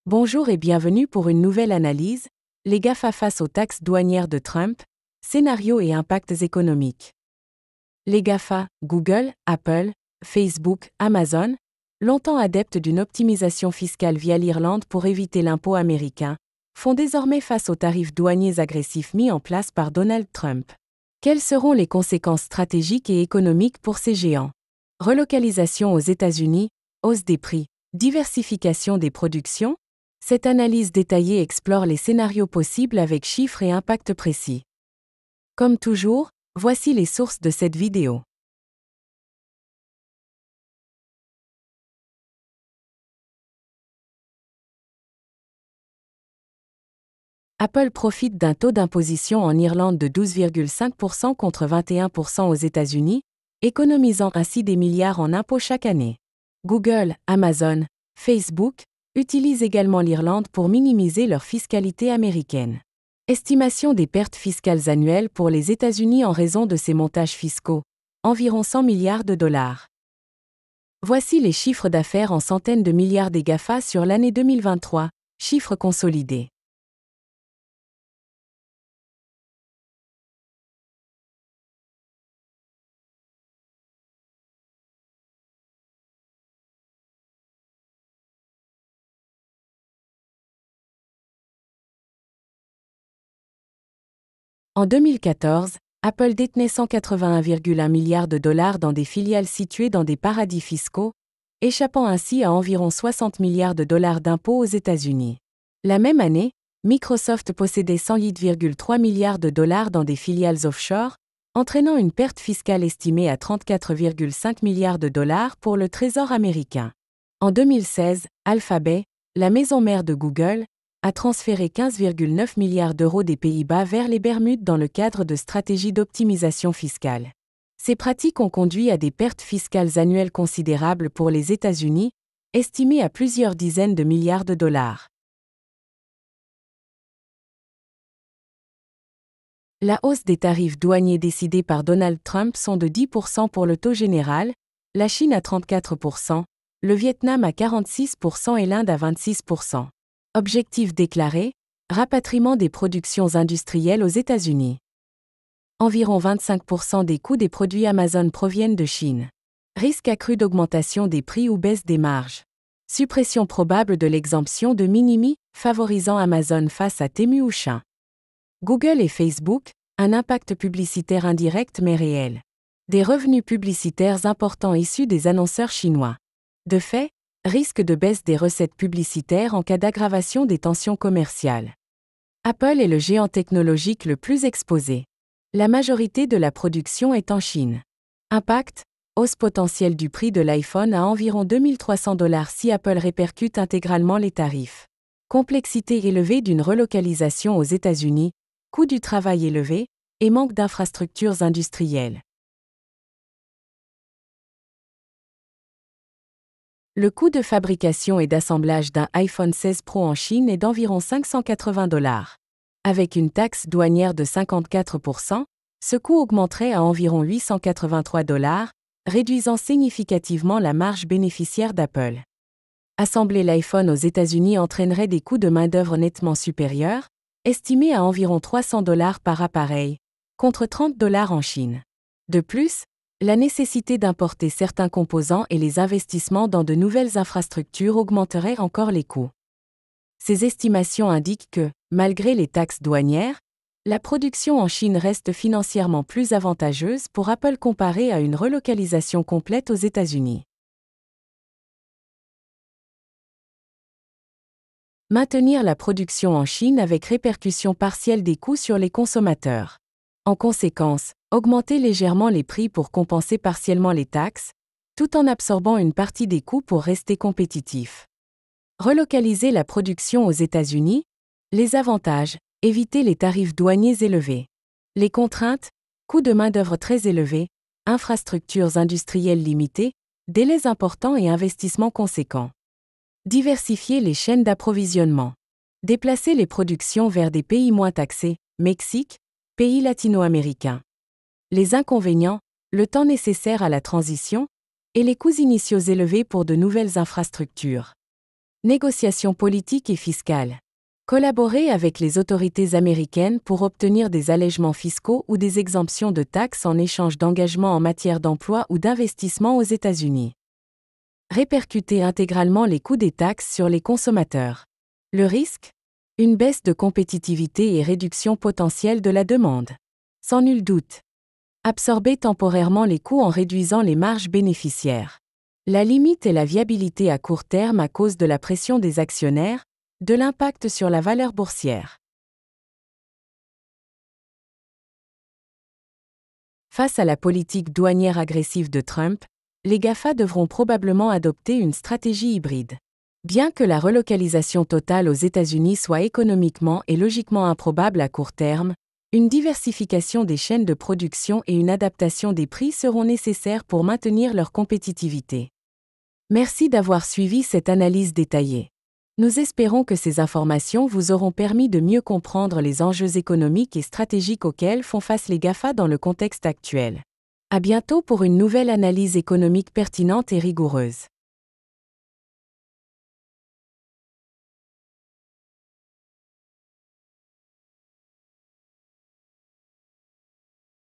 Bonjour et bienvenue pour une nouvelle analyse, les GAFA face aux taxes douanières de Trump, scénarios et impacts économiques. Les GAFA, Google, Apple, Facebook, Amazon, longtemps adeptes d'une optimisation fiscale via l'Irlande pour éviter l'impôt américain, font désormais face aux tarifs douaniers agressifs mis en place par Donald Trump. Quelles seront les conséquences stratégiques et économiques pour ces géants? Relocalisation aux États-Unis, hausse des prix, diversification des productions? Cette analyse détaillée explore les scénarios possibles avec chiffres et impacts précis. Comme toujours, voici les sources de cette vidéo. Apple profite d'un taux d'imposition en Irlande de 12,5% contre 21% aux États-Unis, économisant ainsi des milliards en impôts chaque année. Google, Amazon, Facebook utilisent également l'Irlande pour minimiser leur fiscalité américaine. Estimation des pertes fiscales annuelles pour les États-Unis en raison de ces montages fiscaux, environ 100 milliards de dollars. Voici les chiffres d'affaires en centaines de milliards des GAFA sur l'année 2023, chiffres consolidés. En 2014, Apple détenait 181,1 milliards de dollars dans des filiales situées dans des paradis fiscaux, échappant ainsi à environ 60 milliards de dollars d'impôts aux États-Unis. La même année, Microsoft possédait 108,3 milliards de dollars dans des filiales offshore, entraînant une perte fiscale estimée à 34,5 milliards de dollars pour le Trésor américain. En 2016, Alphabet, la maison mère de Google, a transféré 15,9 milliards d'euros des Pays-Bas vers les Bermudes dans le cadre de stratégies d'optimisation fiscale. Ces pratiques ont conduit à des pertes fiscales annuelles considérables pour les États-Unis, estimées à plusieurs dizaines de milliards de dollars. La hausse des tarifs douaniers décidés par Donald Trump sont de 10% pour le taux général, la Chine à 34%, le Vietnam à 46% et l'Inde à 26%. Objectif déclaré, rapatriement des productions industrielles aux États-Unis. Environ 25% des coûts des produits Amazon proviennent de Chine. Risque accru d'augmentation des prix ou baisse des marges. Suppression probable de l'exemption de minimis, favorisant Amazon face à Temu ou Shein. Google et Facebook, un impact publicitaire indirect mais réel. Des revenus publicitaires importants issus des annonceurs chinois. De fait, risque de baisse des recettes publicitaires en cas d'aggravation des tensions commerciales. Apple est le géant technologique le plus exposé. La majorité de la production est en Chine. Impact, hausse potentielle du prix de l'iPhone à environ 2 300 $ si Apple répercute intégralement les tarifs. Complexité élevée d'une relocalisation aux États-Unis, coût du travail élevé, et manque d'infrastructures industrielles. Le coût de fabrication et d'assemblage d'un iPhone 16 Pro en Chine est d'environ 580 $. Avec une taxe douanière de 54%, ce coût augmenterait à environ 883 $, réduisant significativement la marge bénéficiaire d'Apple. Assembler l'iPhone aux États-Unis entraînerait des coûts de main-d'œuvre nettement supérieurs, estimés à environ 300 $ par appareil, contre 30 $ en Chine. De plus, la nécessité d'importer certains composants et les investissements dans de nouvelles infrastructures augmenteraient encore les coûts. Ces estimations indiquent que, malgré les taxes douanières, la production en Chine reste financièrement plus avantageuse pour Apple comparée à une relocalisation complète aux États-Unis. Maintenir la production en Chine avec répercussion partielle des coûts sur les consommateurs. En conséquence, augmenter légèrement les prix pour compenser partiellement les taxes, tout en absorbant une partie des coûts pour rester compétitif. Relocaliser la production aux États-Unis. Les avantages, éviter les tarifs douaniers élevés. Les contraintes, coûts de main-d'œuvre très élevés, infrastructures industrielles limitées, délais importants et investissements conséquents. Diversifier les chaînes d'approvisionnement. Déplacer les productions vers des pays moins taxés, Mexique, pays latino-américains. Les inconvénients, le temps nécessaire à la transition, et les coûts initiaux élevés pour de nouvelles infrastructures. Négociations politiques et fiscales. Collaborer avec les autorités américaines pour obtenir des allègements fiscaux ou des exemptions de taxes en échange d'engagements en matière d'emploi ou d'investissement aux États-Unis. Répercuter intégralement les coûts des taxes sur les consommateurs. Le risque ? Une baisse de compétitivité et réduction potentielle de la demande. Sans nul doute. Absorber temporairement les coûts en réduisant les marges bénéficiaires. La limite est la viabilité à court terme à cause de la pression des actionnaires, de l'impact sur la valeur boursière. Face à la politique douanière agressive de Trump, les GAFA devront probablement adopter une stratégie hybride. Bien que la relocalisation totale aux États-Unis soit économiquement et logiquement improbable à court terme, une diversification des chaînes de production et une adaptation des prix seront nécessaires pour maintenir leur compétitivité. Merci d'avoir suivi cette analyse détaillée. Nous espérons que ces informations vous auront permis de mieux comprendre les enjeux économiques et stratégiques auxquels font face les GAFA dans le contexte actuel. À bientôt pour une nouvelle analyse économique pertinente et rigoureuse.